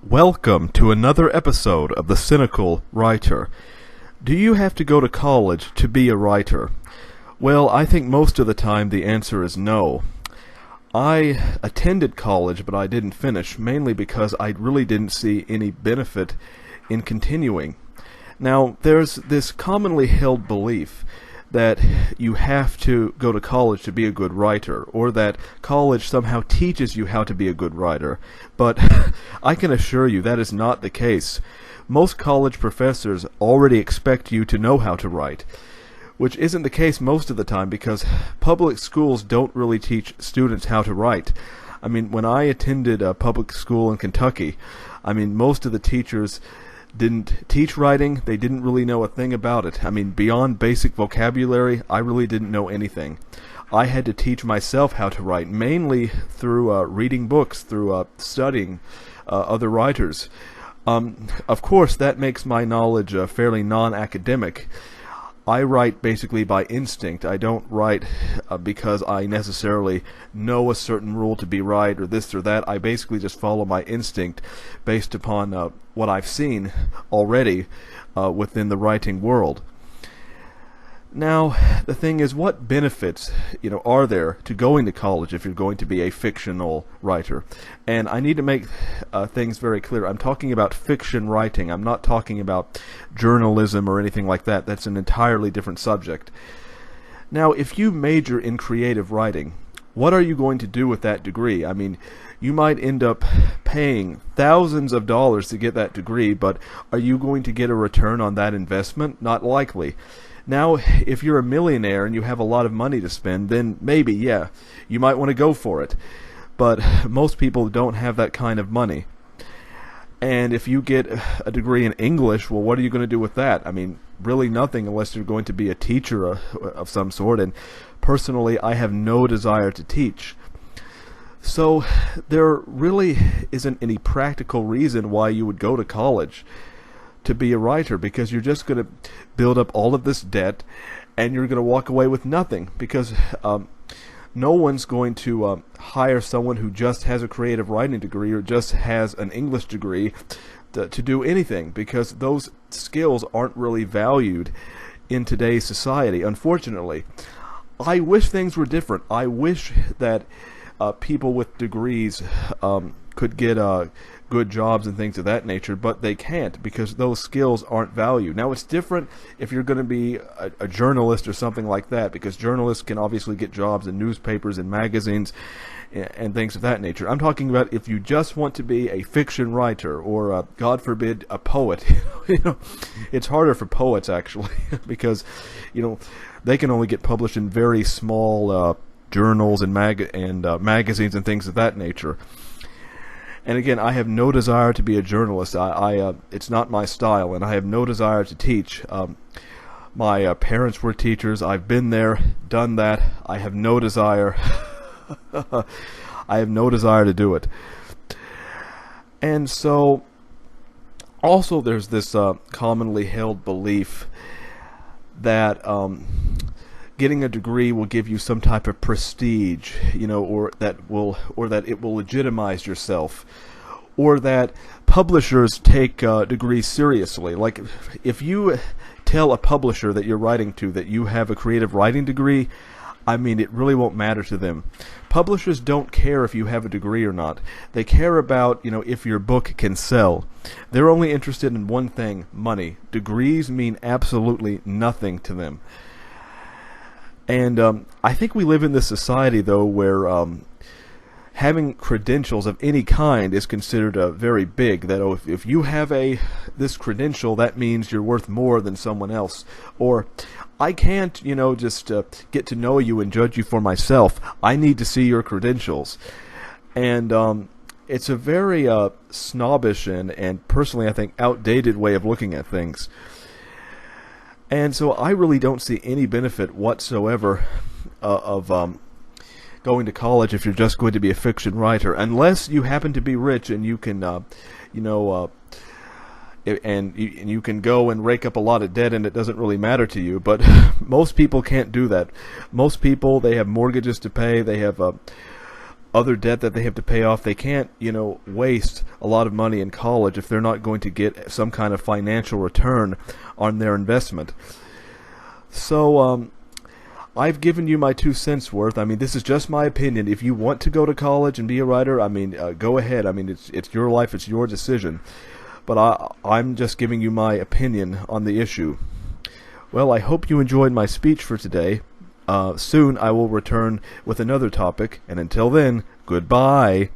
Welcome to another episode of the Cynical Writer. Do you have to go to college to be a writer? Well, I think most of the time the answer is no. I attended college, but I didn't finish, mainly because I really didn't see any benefit in continuing. Now, there's this commonly held belief that you have to go to college to be a good writer, or that college somehow teaches you how to be a good writer. But I can assure you that is not the case. Most college professors already expect you to know how to write, which isn't the case most of the time because public schools don't really teach students how to write. I mean, when I attended a public school in Kentucky, most of the teachers didn't teach writing. They didn't really know a thing about it. Beyond basic vocabulary, I really didn't know anything. I had to teach myself how to write, mainly through reading books, through studying other writers. Of course, that makes my knowledge fairly non-academic. I write basically by instinct. I don't write because I necessarily know a certain rule to be right or this or that. I basically just follow my instinct based upon what I've seen already within the writing world. Now, the thing is, what benefits, are there to going to college if you're going to be a fictional writer? And I need to make things very clear. I'm talking about fiction writing. I'm not talking about journalism or anything like that. That's an entirely different subject. Now, if you major in creative writing, what are you going to do with that degree? You might end up paying thousands of dollars to get that degree, but are you going to get a return on that investment? Not likely. Now, if you're a millionaire and you have a lot of money to spend, then maybe, yeah, you might want to go for it. But most people don't have that kind of money. And if you get a degree in English, well, what are you going to do with that? Really nothing unless you're going to be a teacher of some sort. And personally, I have no desire to teach. So there really isn't any practical reason why you would go to college to be a writer, because you're just going to build up all of this debt and you're going to walk away with nothing, because no one's going to hire someone who just has a creative writing degree or just has an English degree to do anything, because those skills aren't really valued in today's society, unfortunately. I wish things were different. I wish that people with degrees could get good jobs and things of that nature, but they can't because those skills aren't valued. Now, it's different if you're going to be a journalist or something like that, because journalists can obviously get jobs in newspapers and magazines and things of that nature. I'm talking about if you just want to be a fiction writer or, God forbid, a poet. It's harder for poets, actually, because, they can only get published in very small journals and magazines and things of that nature. And again, I have no desire to be a journalist. It's not my style, and I have no desire to teach. My parents were teachers. I've been there, done that. I have no desire. I have no desire to do it. And so, also there's this commonly held belief that getting a degree will give you some type of prestige, or that it will legitimize yourself, or that publishers take degrees seriously. Like, if you tell a publisher that you're writing to that you have a creative writing degree, it really won't matter to them. Publishers don't care if you have a degree or not. They care about, if your book can sell. They're only interested in one thing: money. Degrees mean absolutely nothing to them. And I think we live in this society, though, where having credentials of any kind is considered very big. That if you have this credential, that means you're worth more than someone else. Or, I can't, just get to know you and judge you for myself. I need to see your credentials. And it's a very snobbish and personally, I think, outdated way of looking at things. And so I really don't see any benefit whatsoever of going to college if you're just going to be a fiction writer, unless you happen to be rich and you can, you can go and rake up a lot of debt and it doesn't really matter to you. But most people can't do that. Most people, they have mortgages to pay, they have other debt that they have to pay off. They can't, waste a lot of money in college if they're not going to get some kind of financial return on their investment. So, I've given you my 2 cents worth. I mean, this is just my opinion. If you want to go to college and be a writer, I mean, go ahead. I mean, it's your life, it's your decision. But I'm just giving you my opinion on the issue. Well, I hope you enjoyed my speech for today. Soon I will return with another topic, and until then, goodbye.